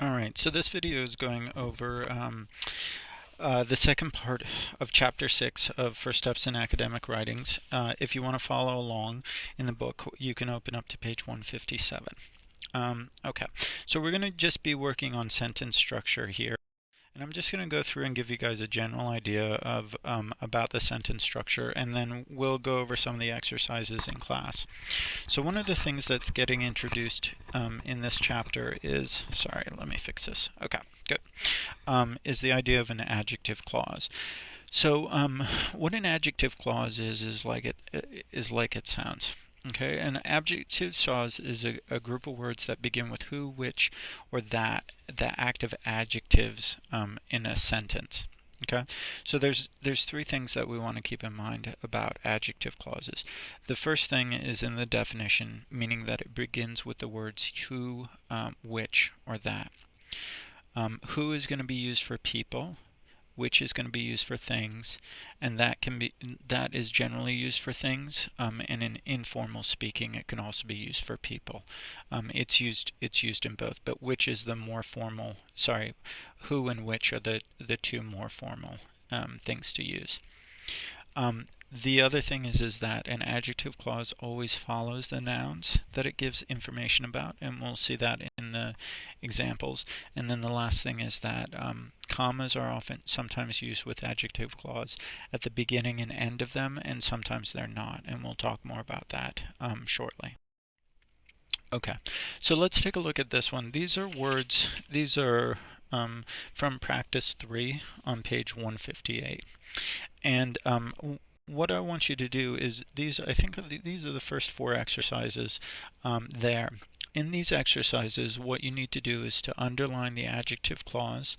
Alright, so this video is going over the second part of Chapter 6 of First Steps in Academic Writings. If you want to follow along in the book, you can open up to page 157. Okay, so we're going to just be working on sentence structure here. And I'm just going to go through and give you guys a general idea of about the sentence structure, and then we'll go over some of the exercises in class. So one of the things that's getting introduced in this chapter is, sorry, let me fix this. Okay, good. Is the idea of an adjective clause. So what an adjective clause is like it sounds. Okay, an adjective clause is a group of words that begin with who, which, or that, the active adjectives in a sentence. Okay, so there's three things that we want to keep in mind about adjective clauses. The first thing is in the definition, meaning that it begins with the words who, which, or that. Who is going to be used for people, which is going to be used for things, and that is generally used for things, and in informal speaking it can also be used for people. It's used in both, but which is the more formal, who and which are the two more formal things to use. The other thing is that an adjective clause always follows the nouns that it gives information about, and we'll see that in the examples. And then the last thing is that commas are sometimes used with adjective clause at the beginning and end of them, and sometimes they're not, and we'll talk more about that shortly. Okay, so let's take a look at this one. These are words, from practice 3 on page 158. And what I want you to do is I think these are the first 4 exercises there. In these exercises, what you need to do is to underline the adjective clause,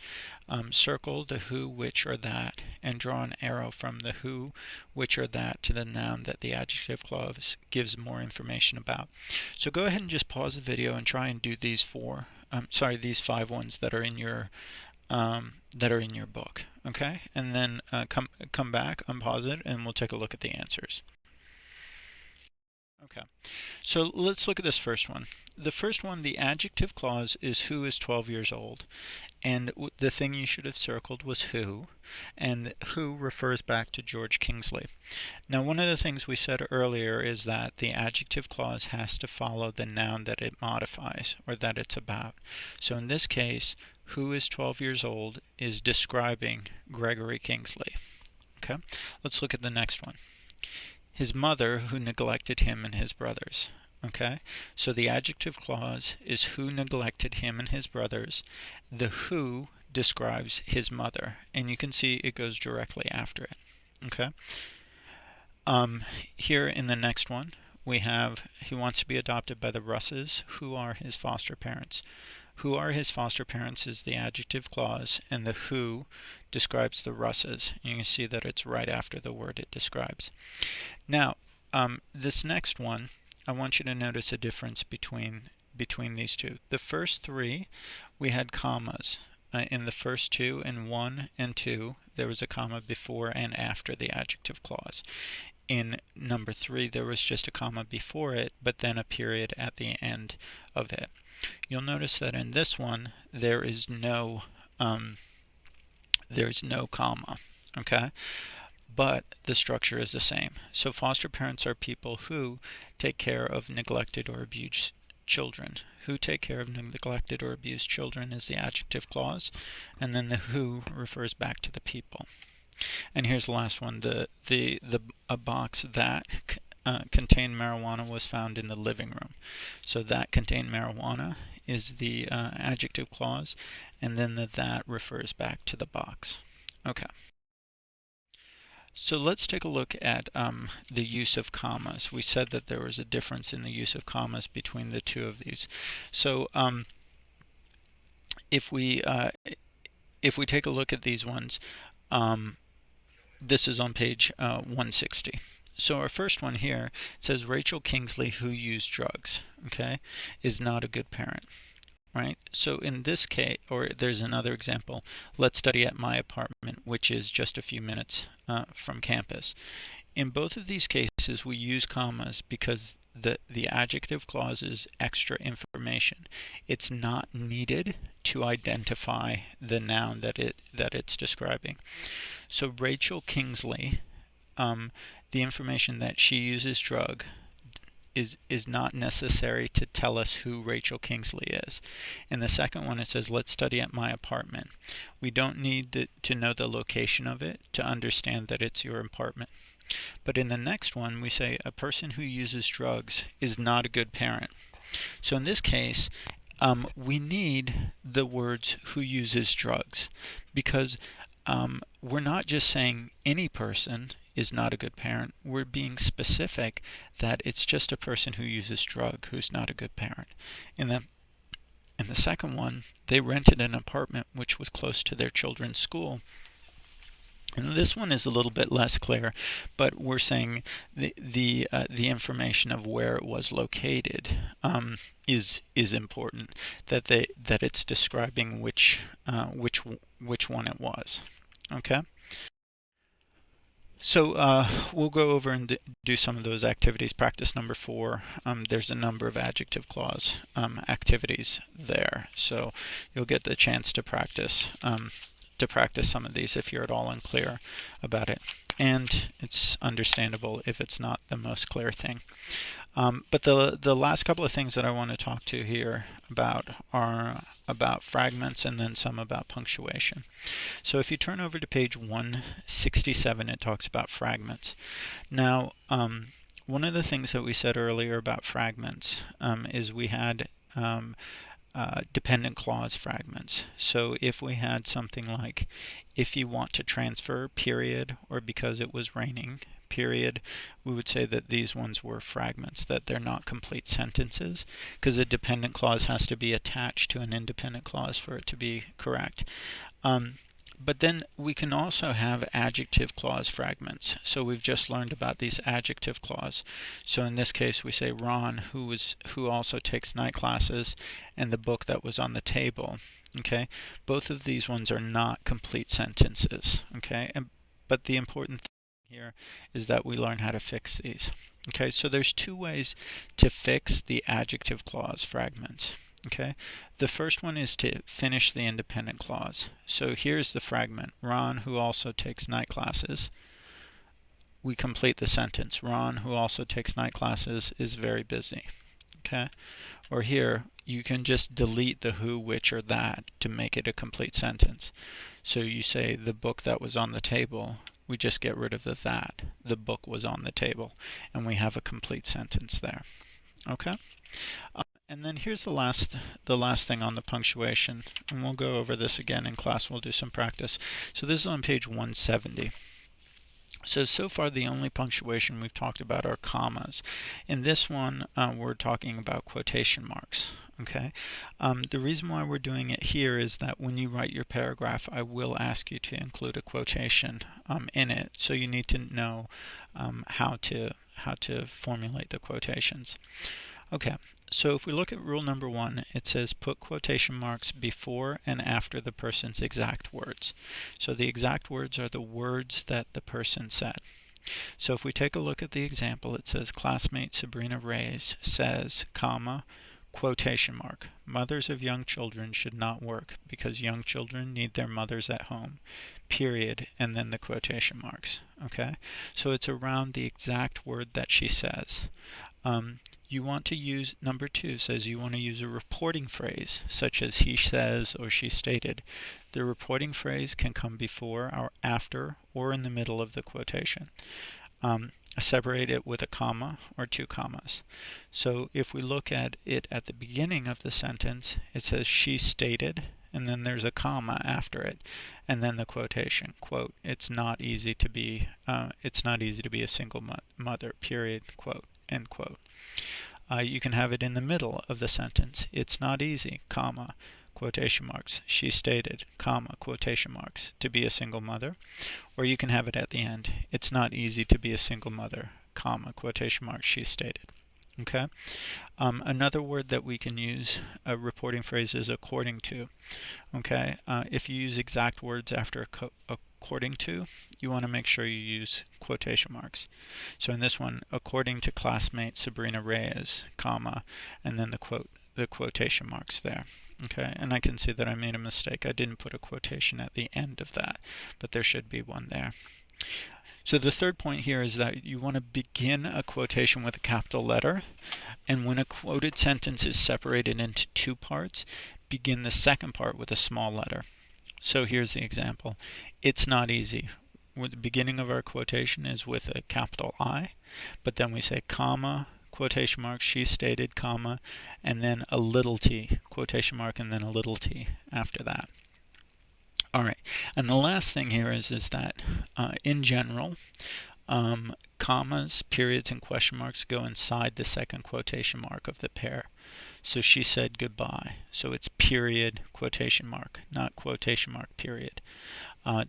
circle the who, which, or that, and draw an arrow from the who, which, or that to the noun that the adjective clause gives more information about. So go ahead and just pause the video and try and do these 5 ones that are in your book. Okay, and then come back, unpause it, and we'll take a look at the answers. Okay, so let's look at this first one. The first one, the adjective clause, is who is 12 years old. And the thing you should have circled was who, and who refers back to George Kingsley. Now, one of the things we said earlier is that the adjective clause has to follow the noun that it modifies, or that it's about. So in this case, who is 12 years old is describing Gregory Kingsley. Okay, let's look at the next one. His mother, who neglected him and his brothers. Okay, so the adjective clause is who neglected him and his brothers. The who describes his mother, and you can see it goes directly after it. Okay, here in the next one we have he wants to be adopted by the Russes. Who are his foster parents? Who are his foster parents is the adjective clause, and the who describes the Russes. You can see that it's right after the word it describes. Now, this next one, I want you to notice a difference between these two. The first 3, we had commas. In the first 2, in 1 and 2, there was a comma before and after the adjective clause. In number 3, there was just a comma before it, but then a period at the end of it. You'll notice that in this one, there's no comma. Okay, but the structure is the same. So foster parents are people who take care of neglected or abused children. Who take care of neglected or abused children is the adjective clause, and then the who refers back to the people. And here's the last one. A box that contained marijuana was found in the living room. So that contained marijuana is the adjective clause, and then that refers back to the box. Okay. So let's take a look at the use of commas. We said that there was a difference in the use of commas between the two of these. So if we take a look at these ones, this is on page 160. So our first one here says Rachel Kingsley, who used drugs, okay, is not a good parent. Right? So in this case, or there's another example, let's study at my apartment, which is just a few minutes from campus. In both of these cases, we use commas because the adjective clause is extra information. It's not needed to identify the noun that it's describing. So Rachel Kingsley, the information that she uses drug is not necessary to tell us who Rachel Kingsley is. In the second one, it says, let's study at my apartment. We don't need to know the location of it to understand that it's your apartment. But in the next one, we say a person who uses drugs is not a good parent. So in this case, we need the words who uses drugs, because we're not just saying any person is not a good parent. We're being specific that it's just a person who uses drug who's not a good parent. In the second one, they rented an apartment which was close to their children's school. And this one is a little bit less clear, but we're saying the information of where it was located is important. That it's describing which one it was. Okay. So we'll go over and do some of those activities. Practice number 4. There's a number of adjective clause activities there, so you'll get the chance to practice some of these if you're at all unclear about it. And it's understandable if it's not the most clear thing. But the last couple of things that I want to talk to here about are about fragments and then some about punctuation. So if you turn over to page 167, it talks about fragments. Now, one of the things that we said earlier about fragments is we had dependent clause fragments. So if we had something like, if you want to transfer, period, or because it was raining, period, we would say that these ones were fragments, that they're not complete sentences, because a dependent clause has to be attached to an independent clause for it to be correct. But then we can also have adjective clause fragments. So we've just learned about these adjective clause. So in this case we say Ron, who also takes night classes, and the book that was on the table. Okay, both of these ones are not complete sentences. Okay, but the important thing here is that we learn how to fix these. Okay, so there's 2 ways to fix the adjective clause fragments. Okay, the first one is to finish the independent clause. So here's the fragment. Ron, who also takes night classes. We complete the sentence. Ron, who also takes night classes, is very busy. Okay, or here you can just delete the who, which, or that to make it a complete sentence. So you say the book that was on the table. We just get rid of the that. The book was on the table, and we have a complete sentence there. Okay. And then here's the last thing on the punctuation, and we'll go over this again in class. We'll do some practice. So this is on page 170. So far the only punctuation we've talked about are commas. In this one, we're talking about quotation marks. Okay. The reason why we're doing it here is that when you write your paragraph, I will ask you to include a quotation in it. So you need to know how to formulate the quotations. Okay, so if we look at rule number 1, it says put quotation marks before and after the person's exact words. So the exact words are the words that the person said. So if we take a look at the example, it says classmate Sabrina Reyes says, comma, quotation mark, mothers of young children should not work because young children need their mothers at home, period, and then the quotation marks. Okay, so it's around the exact word that she says. You want to use, number 2 says you want to use a reporting phrase, such as he says or she stated. The reporting phrase can come before or after or in the middle of the quotation. Separate it with a comma or 2 commas. So if we look at it at the beginning of the sentence, it says she stated, and then there's a comma after it, and then the quotation, quote, it's not easy to be a single mother, period, quote, end quote. You can have it in the middle of the sentence. It's not easy, comma, quotation marks. She stated, comma, quotation marks, to be a single mother. Or you can have it at the end. It's not easy to be a single mother, comma, quotation marks, she stated. Okay. Another word that we can use, a reporting phrase, is according to. Okay. If you use exact words after a according to, you want to make sure you use quotation marks. So in this one, according to classmate Sabrina Reyes, comma, and then the quotation marks there. Okay, and I can see that I made a mistake. I didn't put a quotation at the end of that, but there should be one there. So the third point here is that you want to begin a quotation with a capital letter, and when a quoted sentence is separated into two parts, begin the second part with a small letter. So here's the example. It's not easy. The beginning of our quotation is with a capital I, but then we say comma, quotation mark, she stated, comma, and then a little t, quotation mark, and then a little t after that. All right, and the last thing here is that in general, commas, periods, and question marks go inside the second quotation mark of the pair. So she said goodbye. So it's period, quotation mark, not quotation mark, period.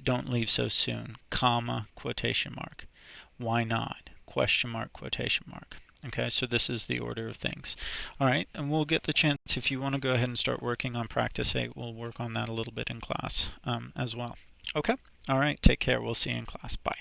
Don't leave so soon, comma, quotation mark. Why not? Question mark, quotation mark. Okay, so this is the order of things. All right, and we'll get the chance, if you want to go ahead and start working on practice 8, we'll work on that a little bit in class as well. Okay, all right, take care. We'll see you in class. Bye.